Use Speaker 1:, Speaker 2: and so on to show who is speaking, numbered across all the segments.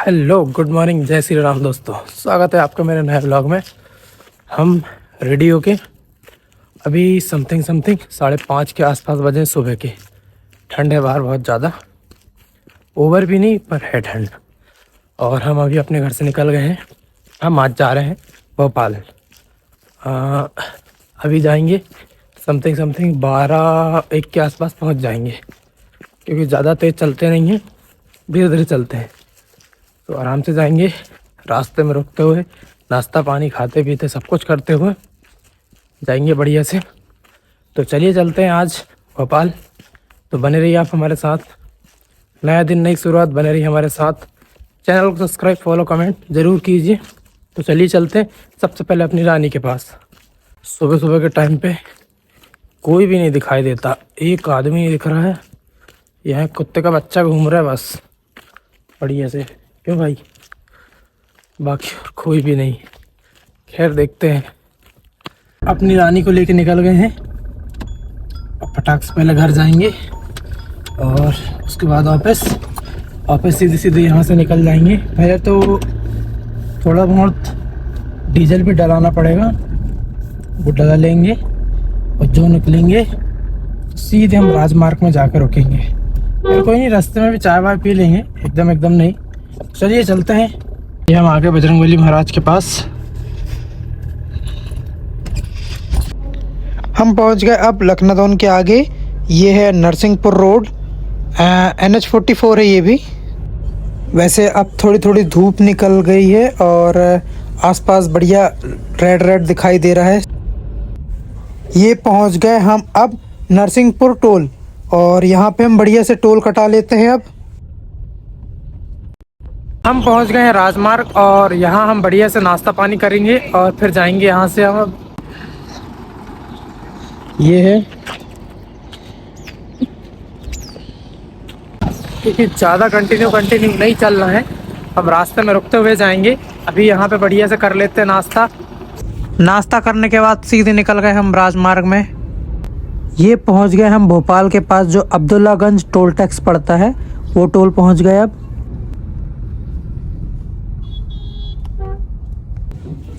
Speaker 1: Hello good morning, जय श्री राम दोस्तों। स्वागत है आपका मेरे नए ब्लॉग में। हम रेडी होके अभी समथिंग 5:30 के आसपास बजे सुबह के। ठंड है बाहर बहुत ज़्यादा, ओवर भी नहीं पर है ठंड। और हम अभी अपने घर से निकल गए हैं। हम आज जा रहे हैं भोपाल। अभी जाएंगे समथिंग 12-1 के आसपास पहुंच जाएंगे, क्योंकि ज़्यादा तेज़ चलते नहीं हैं, धीरे धीरे चलते हैं तो आराम से जाएंगे। रास्ते में रुकते हुए नाश्ता पानी खाते पीते सब कुछ करते हुए जाएंगे बढ़िया से। तो चलिए चलते हैं आज भोपाल। तो बने रहिए आप हमारे साथ। नया दिन नई शुरुआत, बने रहिए हमारे साथ। चैनल को सब्सक्राइब फॉलो कमेंट ज़रूर कीजिए। तो चलिए चलते हैं सबसे पहले अपनी रानी के पास। सुबह सुबह के टाइम पे कोई भी नहीं दिखाई देता, एक आदमी नहीं दिख रहा है। यहाँ कुत्ते का बच्चा घूम रहा है बस बढ़िया से। क्यों भाई, बाकी और कोई भी नहीं। खैर देखते हैं। अपनी रानी को लेके निकल गए हैं। अब फटाक से पहले घर जाएंगे और उसके बाद ऑफिस सीधे यहाँ से निकल जाएंगे। पहले तो थोड़ा बहुत डीजल भी डलाना पड़ेगा, वो डला लेंगे और जो निकलेंगे सीधे हम राजमार्ग में जाकर रुकेंगे। फिर कोई नहीं, रास्ते में भी चाय वाय पी लेंगे, एकदम नहीं। चलिए चलते हैं। ये हम आगे बजरंगबली महाराज के पास
Speaker 2: हम पहुंच गए अब लखनदौन के आगे। ये है नरसिंहपुर रोड, NH44 है ये भी। वैसे अब थोड़ी थोड़ी धूप निकल गई है और आसपास बढ़िया रेड दिखाई दे रहा है। ये पहुंच गए हम अब नरसिंहपुर टोल और यहाँ पे हम बढ़िया से टोल कटा लेते हैं। अब
Speaker 1: हम पहुंच गए हैं राजमार्ग और यहाँ हम बढ़िया से नाश्ता पानी करेंगे और फिर जाएंगे यहाँ से। हम ये है, क्योंकि ज़्यादा कंटिन्यू नहीं चलना है, हम रास्ते में रुकते हुए जाएंगे। अभी यहाँ पे बढ़िया से कर लेते हैं नाश्ता करने के बाद सीधे निकल गए हम राजमार्ग में।
Speaker 2: ये पहुंच गए हम भोपाल के पास जो अब्दुल्लागंज टोल टैक्स पड़ता है, वो टोल पहुंच गए। अब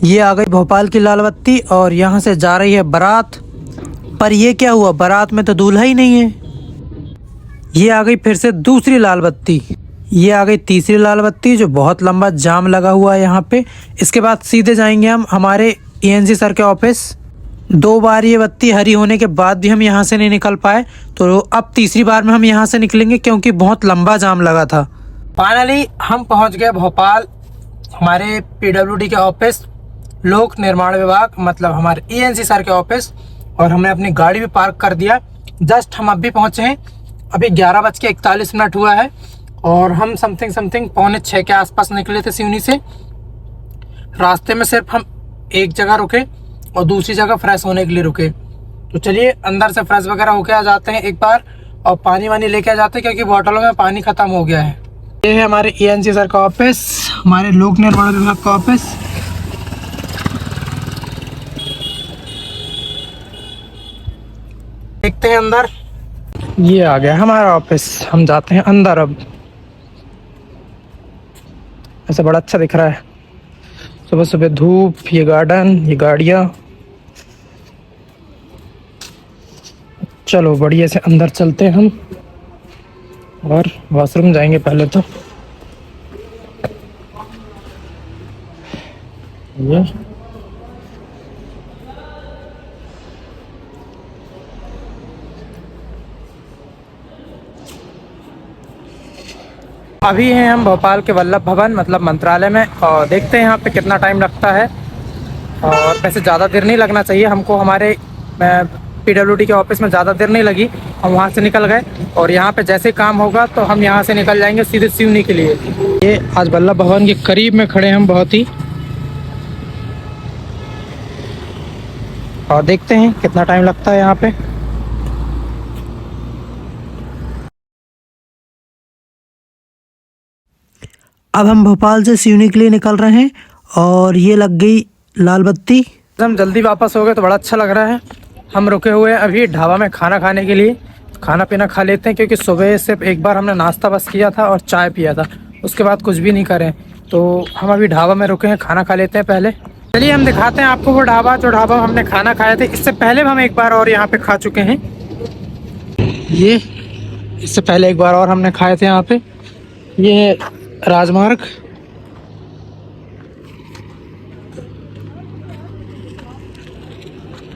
Speaker 2: ये आ गई भोपाल की लाल बत्ती और यहाँ से जा रही है बारात। पर ये क्या हुआ, बारात में तो दूल्हा ही नहीं है। ये आ गई फिर से दूसरी लाल बत्ती। ये आ गई तीसरी लाल बत्ती, जो बहुत लंबा जाम लगा हुआ है यहाँ पे। इसके बाद सीधे जाएंगे हम हमारे ENC सर के ऑफिस। 2 बार ये बत्ती हरी होने के बाद भी हम यहाँ से नहीं निकल पाए, तो अब तीसरी बार में हम यहाँ से निकलेंगे क्योंकि बहुत लंबा जाम लगा था।
Speaker 1: फाइनली हम पहुँच गए भोपाल, हमारे PWD के ऑफिस, लोक निर्माण विभाग, मतलब हमारे ENC सर के ऑफिस। और हमने अपनी गाड़ी भी पार्क कर दिया। जस्ट हम अभी पहुँचे हैं, अभी 11:41 हुआ है और हम समथिंग 5:45 के आसपास निकले थे सिवनी से। रास्ते में सिर्फ हम एक जगह रुके और दूसरी जगह फ्रेश होने के लिए रुके। तो चलिए अंदर से फ्रेश वगैरह होके आ जाते हैं एक बार और पानी वानी लेके आ जाते हैं, क्योंकि बोतलों में पानी ख़त्म हो गया है। ये है हमारे ENC सर का ऑफिस, हमारे लोक निर्माण विभाग का ऑफिस। देखते हैं अंदर। ये आ गया हमारा ऑफिस, हम जाते हैं अंदर। अब ऐसा बड़ा अच्छा दिख रहा है, सुबह सुबह धूप, ये गार्डन, ये गाड़ियाँ। चलो बढ़िया से अंदर चलते हैं हम और वॉशरूम जाएंगे पहले तो। ये अभी हैं हम भोपाल के वल्लभ भवन, मतलब मंत्रालय में, और देखते हैं यहाँ पे कितना टाइम लगता है। और वैसे ज़्यादा देर नहीं लगना चाहिए हमको, हमारे PWD के ऑफिस में ज़्यादा देर नहीं लगी। हम वहाँ से निकल गए और यहाँ पे जैसे काम होगा तो हम यहाँ से निकल जाएंगे सीधे सिवनी के लिए। ये आज वल्लभ भवन के करीब में खड़े हैं हम बहुत ही, और देखते हैं कितना टाइम लगता है यहाँ पे।
Speaker 2: अब हम भोपाल से सिवनी के लिए निकल रहे हैं और ये लग गई लाल बत्ती।
Speaker 1: हम जल्दी वापस हो गए तो बड़ा अच्छा लग रहा है। हम रुके हुए हैं अभी ढाबा में खाना खाने के लिए। खाना पीना खा लेते हैं, क्योंकि सुबह सिर्फ एक बार हमने नाश्ता बस किया था और चाय पिया था, उसके बाद कुछ भी नहीं करें। तो हम अभी ढाबा में रुके हैं, खाना खा लेते हैं पहले। चलिए हम दिखाते हैं आपको वो ढाबा, जो ढाबा हमने खाना खाए थे। इससे पहले हम एक बार और यहाँ पे खा चुके हैं। ये इससे पहले एक बार और हमने खाए थे यहाँ पे। ये राजमार्ग,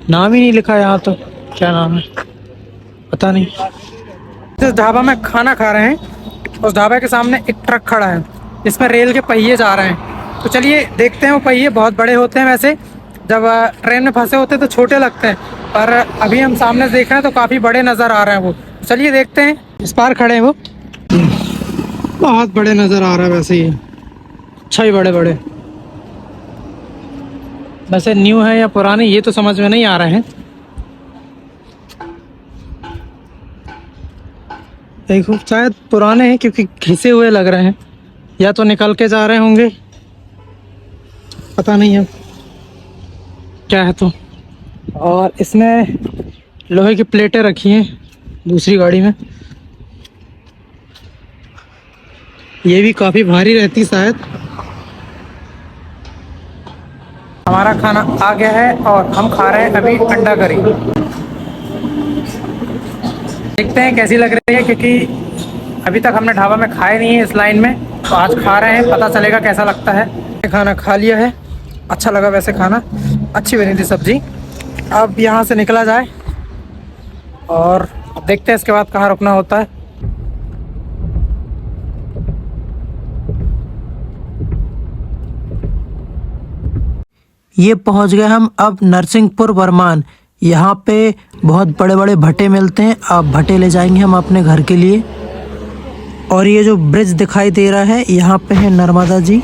Speaker 1: नाम ही नहीं लिखा यहाँ तो, क्या नाम है पता नहीं। जिस ढाबा में खाना खा रहे हैं उस ढाबे के सामने एक ट्रक खड़ा है जिसमें रेल के पहिए जा रहे हैं। तो चलिए देखते हैं। वो पहिए बहुत बड़े होते हैं वैसे, जब ट्रेन में फंसे होते हैं तो छोटे लगते हैं, पर अभी हम सामने से देख रहे हैं तो काफ़ी बड़े नज़र आ रहे हैं वो। चलिए देखते हैं। इस पार खड़े हैं वो, बहुत बड़े नज़र आ रहा है वैसे। ये अच्छा ही बड़े बड़े, वैसे न्यू है या पुराने ये तो समझ में नहीं आ रहे हैं। देखो शायद पुराने हैं क्योंकि घिसे हुए लग रहे हैं, या तो निकल के जा रहे होंगे, पता नहीं है क्या है। तो और इसमें लोहे की प्लेटें रखी हैं दूसरी गाड़ी में, ये भी काफ़ी भारी रहती शायद। हमारा खाना आ गया है और हम खा रहे हैं अभी अंडा करी। देखते हैं कैसी लग रही है, क्योंकि अभी तक हमने ढाबा में खाए नहीं है इस लाइन में, तो आज खा रहे हैं, पता चलेगा कैसा लगता है। खाना खा लिया है, अच्छा लगा वैसे खाना, अच्छी बनी थी सब्जी। अब यहाँ से निकला जाए और देखते हैं इसके बाद कहाँ रुकना होता है।
Speaker 2: ये पहुंच गए हम अब नरसिंहपुर बरमान। यहाँ पे बहुत बड़े बड़े भट्टे मिलते हैं, अब भट्टे ले जाएंगे हम अपने घर के लिए। और ये जो ब्रिज दिखाई दे रहा है यहाँ पे है नर्मदा जी।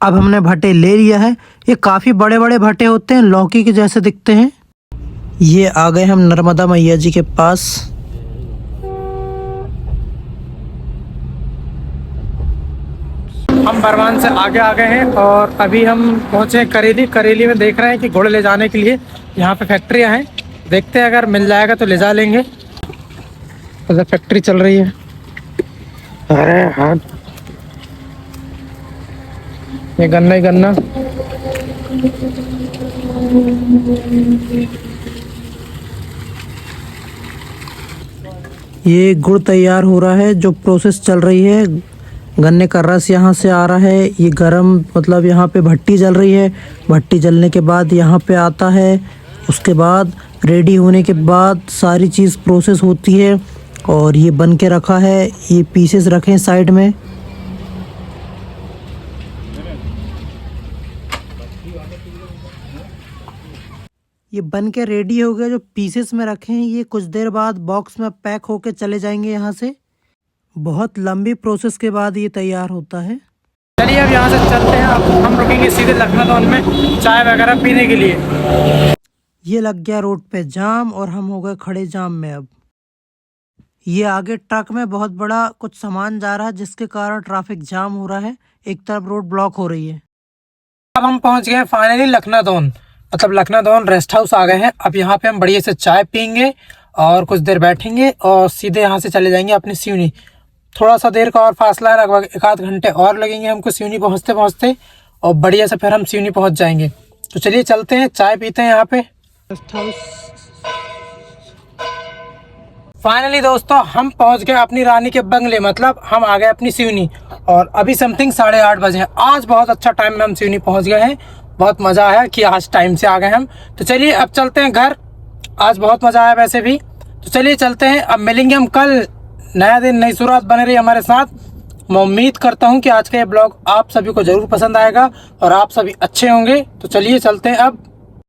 Speaker 2: अब हमने भट्टे ले लिया है। ये काफ़ी बड़े बड़े भट्टे होते हैं, लौकी के जैसे दिखते हैं। ये आ गए हम नर्मदा मैया जी के पास।
Speaker 1: हम बरमान से आगे आ गए हैं और अभी हम पहुँचे हैं करेली। करेली में देख रहे हैं कि घोड़े ले जाने के लिए यहाँ पे फैक्ट्रियाँ हैं। देखते हैं अगर मिल जाएगा तो ले जा लेंगे। तो फैक्ट्री चल रही है। अरे हाँ, ये गन्ना ही गन्ना।
Speaker 2: ये गुड़ तैयार हो रहा है, जो प्रोसेस चल रही है। गन्ने का रस यहाँ से आ रहा है, ये गरम मतलब यहाँ पे भट्टी जल रही है। भट्टी जलने के बाद यहाँ पे आता है, उसके बाद रेडी होने के बाद सारी चीज़ प्रोसेस होती है और ये बन के रखा है। ये पीसेस रखे हैं साइड में। ये बन के रेडी हो गया। जो पीसेस में रखे हैं ये कुछ देर बाद बॉक्स में पैक होके चले जाएंगे यहाँ से। बहुत लंबी प्रोसेस के बाद ये तैयार होता है।
Speaker 1: चलिए अब यहाँ से चलते हैं। अब हम रुकेंगे सीधे लखनऊ में चाय वगैरह पीने के लिए।
Speaker 2: ये लग गया रोड पे जाम और हम हो गए खड़े जाम में। अब ये आगे ट्रक में बहुत बड़ा कुछ सामान जा रहा है जिसके कारण ट्रैफिक जाम हो रहा है, एक तरफ रोड ब्लॉक हो रही है।
Speaker 1: अब हम पहुँच गए फाइनली लखनऊ, मतलब लखनऊ रेस्ट हाउस आ गए हैं। अब यहाँ पे हम बढ़िया से चाय पीएंगे और कुछ देर बैठेंगे और सीधे यहाँ से चले जाएंगे अपनी सिवनी। थोड़ा सा देर का और फासला है, लगभग 1 आध घंटे और लगेंगे हमको सिवनी पहुँचते पहुँचते, और बढ़िया से फिर हम सिवनी पहुँच जाएंगे। तो चलिए चलते हैं, चाय पीते हैं यहाँ पे रेस्ट हाउस। फाइनली दोस्तों हम पहुँच गए अपनी रानी के बंगले, मतलब हम आ गए अपनी सिवनी। और अभी समथिंग 8:30 बजे हैं। आज बहुत अच्छा टाइम में हम सिवनी पहुँच गए हैं। बहुत मज़ा आया कि आज टाइम से आ गए हम। तो चलिए अब चलते हैं घर। आज बहुत मज़ा आया वैसे भी। तो चलिए चलते हैं, अब मिलेंगे हम कल। नया दिन नई शुरुआत बने रही हमारे साथ। मैं उम्मीद करता हूं कि आज का ये ब्लॉग आप सभी को ज़रूर पसंद आएगा और आप सभी अच्छे होंगे। तो चलिए चलते हैं अब।